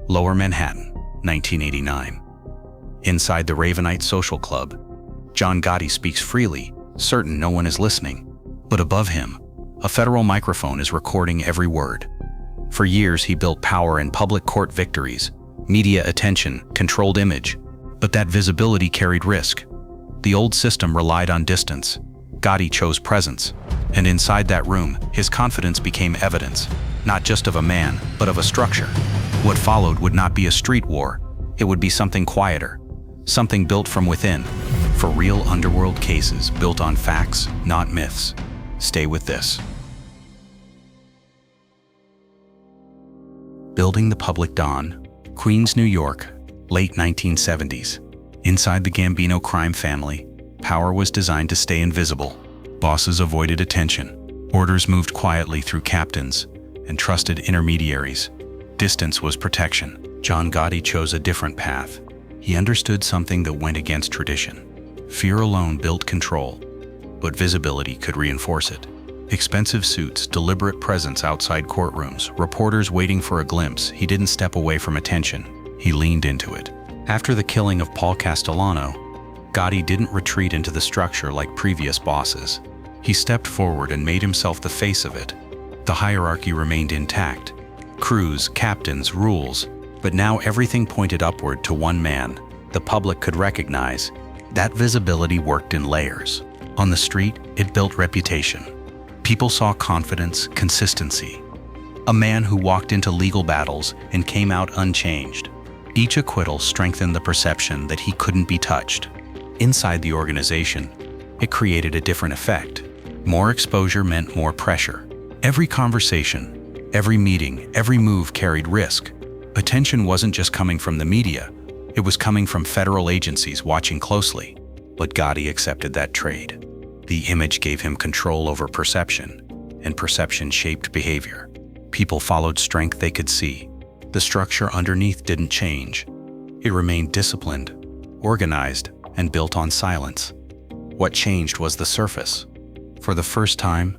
Lower Manhattan, 1989. Inside the Ravenite Social Club, John Gotti speaks freely, certain no one is listening. But above him, a federal microphone is recording every word. For years, he built power in public court victories, media attention, controlled image. But that visibility carried risk. The old system relied on distance. Gotti chose presence. And inside that room, his confidence became evidence, not just of a man, but of a structure. What followed would not be a street war. It would be something quieter, something built from within, for real underworld cases built on facts, not myths. Stay with this. Building the Public Don, Queens, New York, late 1970s. Inside the Gambino crime family, power was designed to stay invisible. Bosses avoided attention. Orders moved quietly through captains and trusted intermediaries. Distance was protection. John Gotti chose a different path. He understood something that went against tradition. Fear alone built control, but visibility could reinforce it. Expensive suits, deliberate presence outside courtrooms, reporters waiting for a glimpse. He didn't step away from attention. He leaned into it. After the killing of Paul Castellano, Gotti didn't retreat into the structure like previous bosses. He stepped forward and made himself the face of it. The hierarchy remained intact. Crews, captains, rules, but now everything pointed upward to one man the public could recognize. That visibility worked in layers. On the street, it built reputation. People saw confidence, consistency. A man who walked into legal battles and came out unchanged. Each acquittal strengthened the perception that he couldn't be touched. Inside the organization, it created a different effect. More exposure meant more pressure. Every conversation, every meeting, every move carried risk. Attention wasn't just coming from the media, it was coming from federal agencies watching closely. But Gotti accepted that trade. The image gave him control over perception, and perception shaped behavior. People followed strength they could see. The structure underneath didn't change. It remained disciplined, organized, and built on silence. What changed was the surface. For the first time,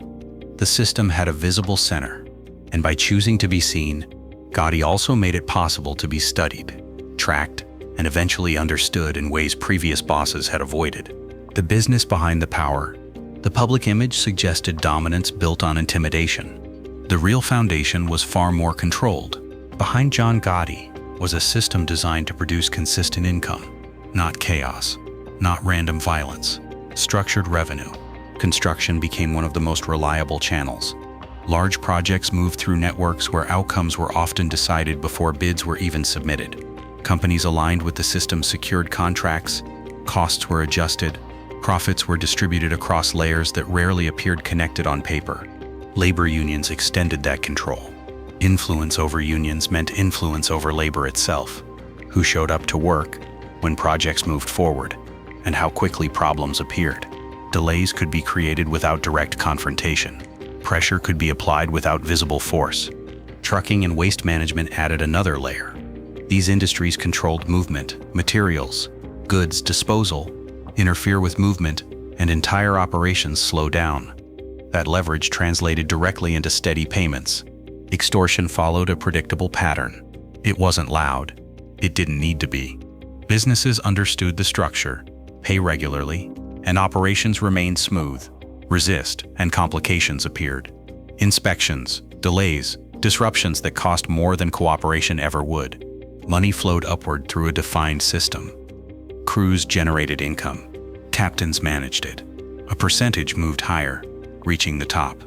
the system had a visible center, and by choosing to be seen, Gotti also made it possible to be studied, tracked, and eventually understood in ways previous bosses had avoided. The business behind the power, the public image suggested dominance built on intimidation. The real foundation was far more controlled. Behind John Gotti was a system designed to produce consistent income, not chaos, not random violence, structured revenue. Construction became one of the most reliable channels. Large projects moved through networks where outcomes were often decided before bids were even submitted. Companies aligned with the system secured contracts, costs were adjusted, profits were distributed across layers that rarely appeared connected on paper. Labor unions extended that control. Influence over unions meant influence over labor itself. Who showed up to work, when projects moved forward, and how quickly problems appeared. Delays could be created without direct confrontation. Pressure could be applied without visible force. Trucking and waste management added another layer. These industries controlled movement, materials, goods disposal, interfere with movement, and entire operations slow down. That leverage translated directly into steady payments. Extortion followed a predictable pattern. It wasn't loud. It didn't need to be. Businesses understood the structure, pay regularly, and operations remained smooth. Resist, and complications appeared. Inspections, delays, disruptions that cost more than cooperation ever would. Money flowed upward through a defined system. Crews generated income. Captains managed it. A percentage moved higher, reaching the top.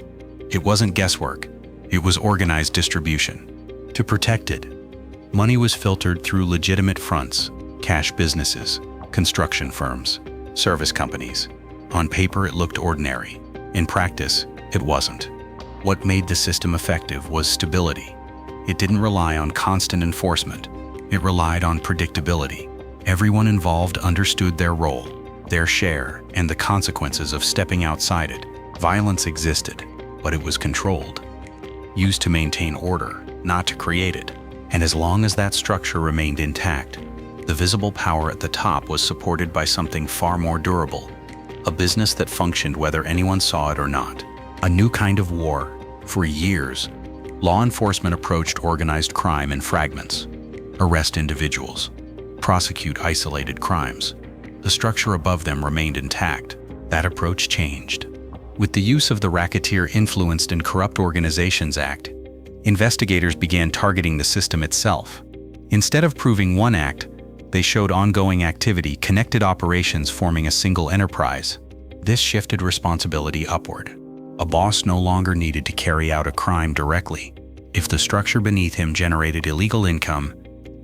It wasn't guesswork. It was organized distribution. To protect it, money was filtered through legitimate fronts, cash businesses, construction firms, service companies. On paper, it looked ordinary. In practice, it wasn't. What made the system effective was stability. It didn't rely on constant enforcement. It relied on predictability. Everyone involved understood their role, their share, and the consequences of stepping outside it. Violence existed, but it was controlled. Used to maintain order, not to create it. And as long as that structure remained intact, the visible power at the top was supported by something far more durable. A business that functioned whether anyone saw it or not. A new kind of war. For years, law enforcement approached organized crime in fragments. arrest individuals, prosecute isolated crimes. The structure above them remained intact. That approach changed. With the use of the Racketeer-Influenced and Corrupt Organizations Act, investigators began targeting the system itself. Instead of proving one act, they showed ongoing activity, connected operations forming a single enterprise. This shifted responsibility upward. A boss no longer needed to carry out a crime directly. If the structure beneath him generated illegal income,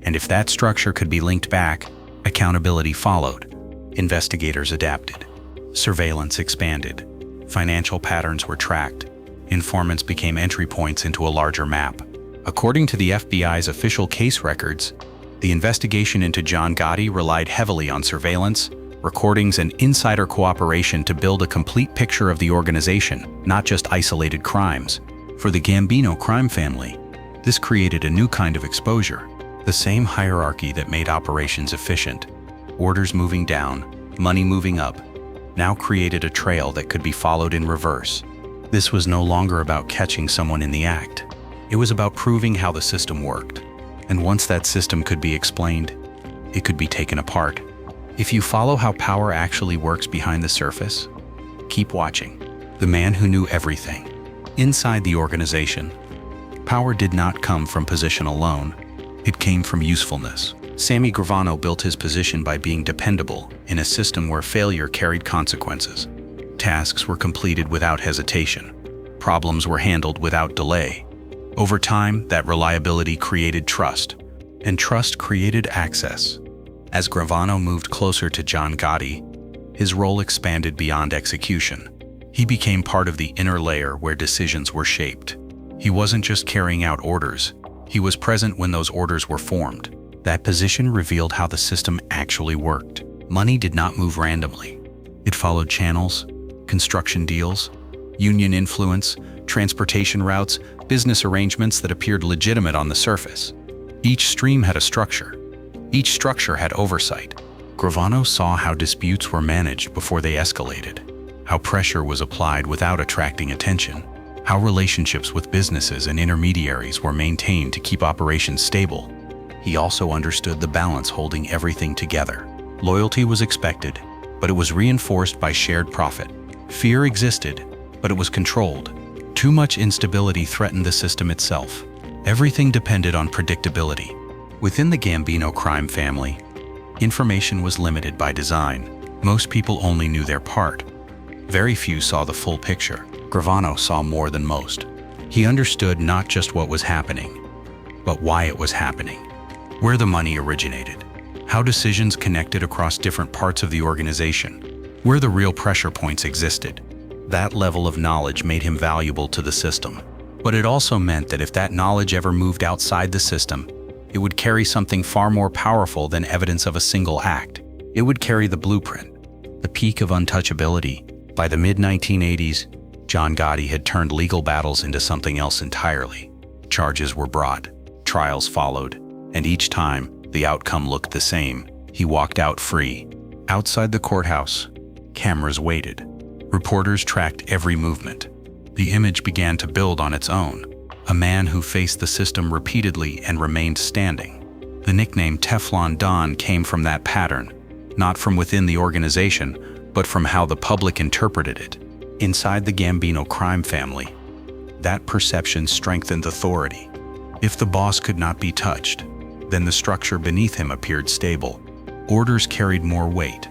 and if that structure could be linked back, accountability followed. Investigators adapted. Surveillance expanded. Financial patterns were tracked. Informants became entry points into a larger map. According to the FBI's official case records, the investigation into John Gotti relied heavily on surveillance, recordings, and insider cooperation to build a complete picture of the organization, not just isolated crimes. For the Gambino crime family, this created a new kind of exposure. The same hierarchy that made operations efficient, orders moving down, money moving up, now created a trail that could be followed in reverse. This was no longer about catching someone in the act. It was about proving how the system worked. And once that system could be explained, it could be taken apart. If you follow how power actually works behind the surface, keep watching. The man who knew everything. Inside the organization, power did not come from position alone. It came from usefulness. Sammy Gravano built his position by being dependable in a system where failure carried consequences. Tasks were completed without hesitation. Problems were handled without delay. Over time, that reliability created trust, and trust created access. As Gravano moved closer to John Gotti, his role expanded beyond execution. He became part of the inner layer where decisions were shaped. He wasn't just carrying out orders, he was present when those orders were formed. That position revealed how the system actually worked. Money did not move randomly. It followed channels, construction deals, union influence, transportation routes, business arrangements that appeared legitimate on the surface. Each stream had a structure. Each structure had oversight. Gravano saw how disputes were managed before they escalated, how pressure was applied without attracting attention, how relationships with businesses and intermediaries were maintained to keep operations stable. He also understood the balance holding everything together. Loyalty was expected, but it was reinforced by shared profit. Fear existed, but it was controlled. Too much instability threatened the system itself. Everything depended on predictability. Within the Gambino crime family, information was limited by design. Most people only knew their part. Very few saw the full picture. Gravano saw more than most. He understood not just what was happening, but why it was happening, where the money originated, how decisions connected across different parts of the organization, where the real pressure points existed. That level of knowledge made him valuable to the system. But it also meant that if that knowledge ever moved outside the system, it would carry something far more powerful than evidence of a single act. It would carry the blueprint, the peak of untouchability. By the mid-1980s, John Gotti had turned legal battles into something else entirely. Charges were brought, trials followed, and each time, the outcome looked the same. He walked out free. Outside the courthouse, cameras waited. Reporters tracked every movement. The image began to build on its own. A man who faced the system repeatedly and remained standing. The nickname Teflon Don came from that pattern, not from within the organization, but from how the public interpreted it. Inside the Gambino crime family, that perception strengthened authority. If the boss could not be touched, then the structure beneath him appeared stable. Orders carried more weight.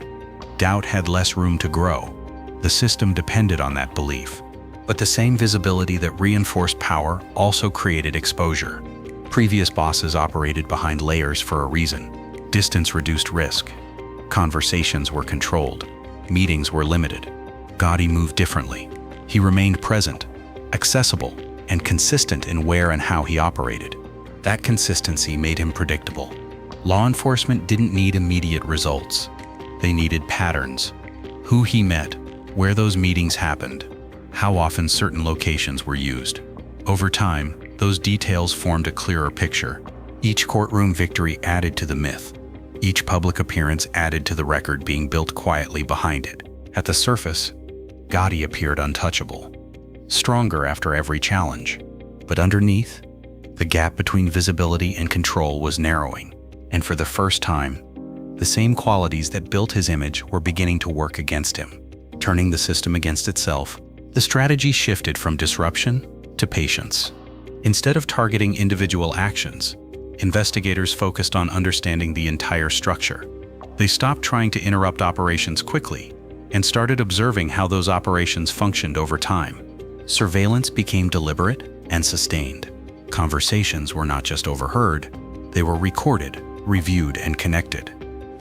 Doubt had less room to grow. The system depended on that belief. But the same visibility that reinforced power also created exposure. Previous bosses operated behind layers for a reason. Distance reduced risk. Conversations were controlled. Meetings were limited. Gotti moved differently. He remained present, accessible, and consistent in where and how he operated. That consistency made him predictable. Law enforcement didn't need immediate results. They needed patterns. Who he met, where those meetings happened, how often certain locations were used. Over time, those details formed a clearer picture. Each courtroom victory added to the myth. Each public appearance added to the record being built quietly behind it. At the surface, Gotti appeared untouchable, stronger after every challenge. But underneath, The gap between visibility and control was narrowing, and for the first time, the same qualities that built his image were beginning to work against him. Turning the system against itself, the strategy shifted from disruption to patience. Instead of targeting individual actions, investigators focused on understanding the entire structure. They stopped trying to interrupt operations quickly and started observing how those operations functioned over time. Surveillance became deliberate and sustained. Conversations were not just overheard, they were recorded, reviewed, and connected.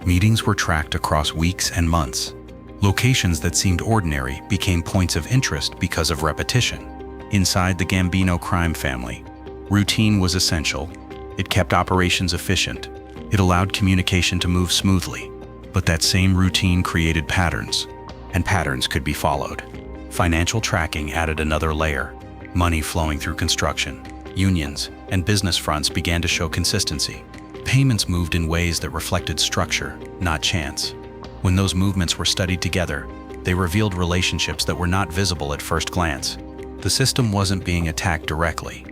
Meetings were tracked across weeks and months. Locations that seemed ordinary became points of interest because of repetition. Inside the Gambino crime family, routine was essential. It kept operations efficient. It allowed communication to move smoothly. But that same routine created patterns, and patterns could be followed. Financial tracking added another layer. Money flowing through construction, unions, and business fronts began to show consistency. Payments moved in ways that reflected structure, not chance. When those movements were studied together, they revealed relationships that were not visible at first glance. The system wasn't being attacked directly.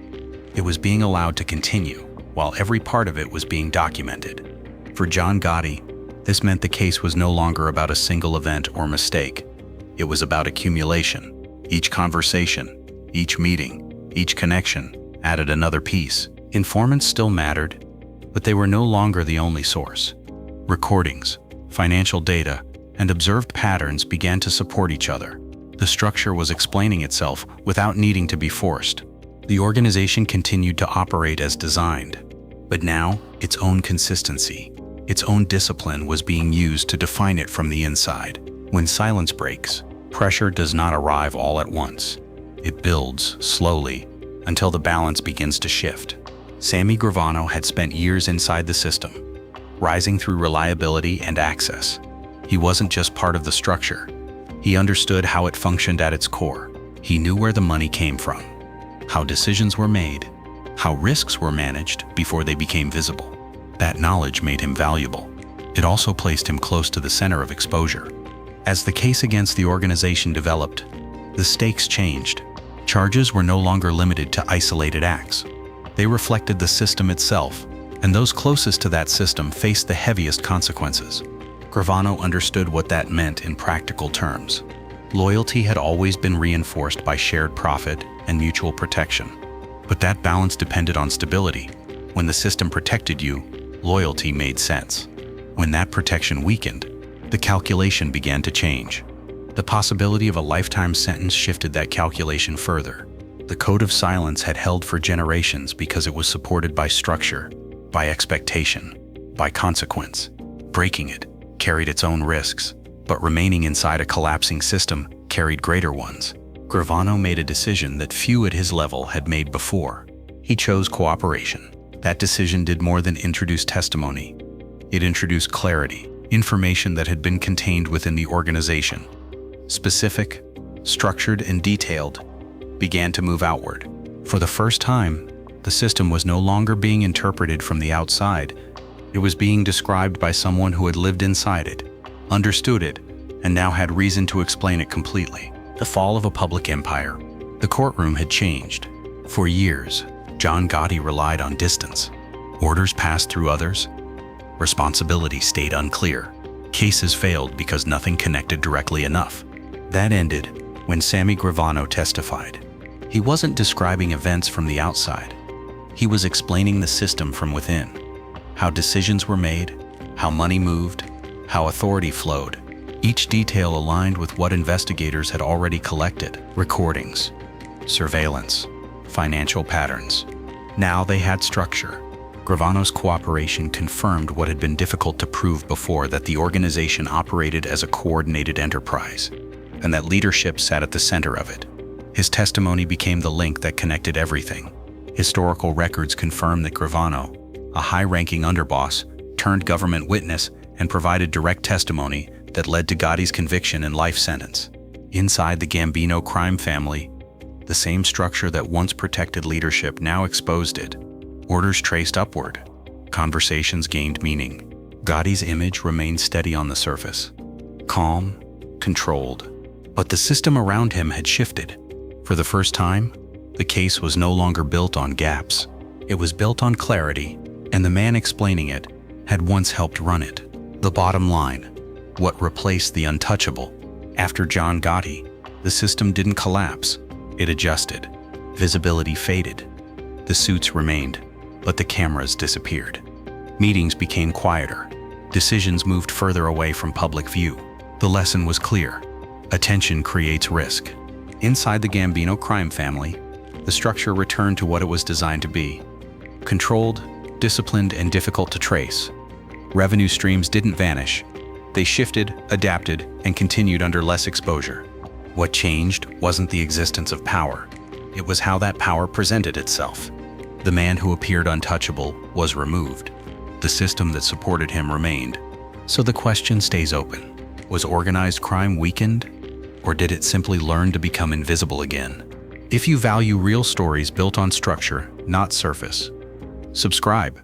It was being allowed to continue, while every part of it was being documented. For John Gotti, this meant the case was no longer about a single event or mistake. It was about accumulation. Each conversation, each meeting, each connection added another piece. Informants still mattered, but they were no longer the only source. Recordings, financial data, and observed patterns began to support each other. The structure was explaining itself without needing to be forced. The organization continued to operate as designed, but now its own consistency, its own discipline was being used to define it from the inside. When silence breaks, pressure does not arrive all at once. It builds slowly until the balance begins to shift. Sammy Gravano had spent years inside the system, rising through reliability and access. He wasn't just part of the structure. He understood how it functioned at its core. He knew where the money came from, how decisions were made, how risks were managed before they became visible. That knowledge made him valuable. It also placed him close to the center of exposure. As the case against the organization developed, the stakes changed. Charges were no longer limited to isolated acts. They reflected the system itself, and those closest to that system faced the heaviest consequences. Gravano understood what that meant in practical terms. Loyalty had always been reinforced by shared profit and mutual protection. But that balance depended on stability. When the system protected you, loyalty made sense. When that protection weakened, the calculation began to change. The possibility of a lifetime sentence shifted that calculation further. The code of silence had held for generations because it was supported by structure, by expectation, by consequence. Breaking it carried its own risks, but remaining inside a collapsing system carried greater ones. Gravano made a decision that few at his level had made before. He chose cooperation. That decision did more than introduce testimony. It introduced clarity, information that had been contained within the organization. Specific, structured, and detailed, began to move outward. For the first time, the system was no longer being interpreted from the outside. It was being described by someone who had lived inside it, understood it, and now had reason to explain it completely. The fall of a public empire. The courtroom had changed. For years, John Gotti relied on distance. Orders passed through others. Responsibility stayed unclear. Cases failed because nothing connected directly enough. That ended when Sammy Gravano testified. He wasn't describing events from the outside. He was explaining the system from within. How decisions were made, how money moved, how authority flowed. Each detail aligned with what investigators had already collected: recordings, surveillance, financial patterns. Now they had structure. Gravano's cooperation confirmed what had been difficult to prove before, that the organization operated as a coordinated enterprise, and that leadership sat at the center of it. His testimony became the link that connected everything. Historical records confirm that Gravano, a high-ranking underboss, turned government witness and provided direct testimony that led to Gotti's conviction and life sentence. Inside the Gambino crime family, the same structure that once protected leadership now exposed it. Orders traced upward. Conversations gained meaning. Gotti's image remained steady on the surface, calm, controlled. But the system around him had shifted. For the first time, the case was no longer built on gaps. It was built on clarity, and the man explaining it had once helped run it. The bottom line: what replaced the untouchable? After John Gotti, the system didn't collapse, it adjusted. Visibility faded. The suits remained, but the cameras disappeared. Meetings became quieter. Decisions moved further away from public view. The lesson was clear: attention creates risk. Inside the Gambino crime family, the structure returned to what it was designed to be: controlled, disciplined, and difficult to trace. Revenue streams didn't vanish. They shifted, adapted, and continued under less exposure. What changed wasn't the existence of power. It was how that power presented itself. The man who appeared untouchable was removed. The system that supported him remained. So the question stays open: was organized crime weakened, or did it simply learn to become invisible again? If you value real stories built on structure, not surface, subscribe.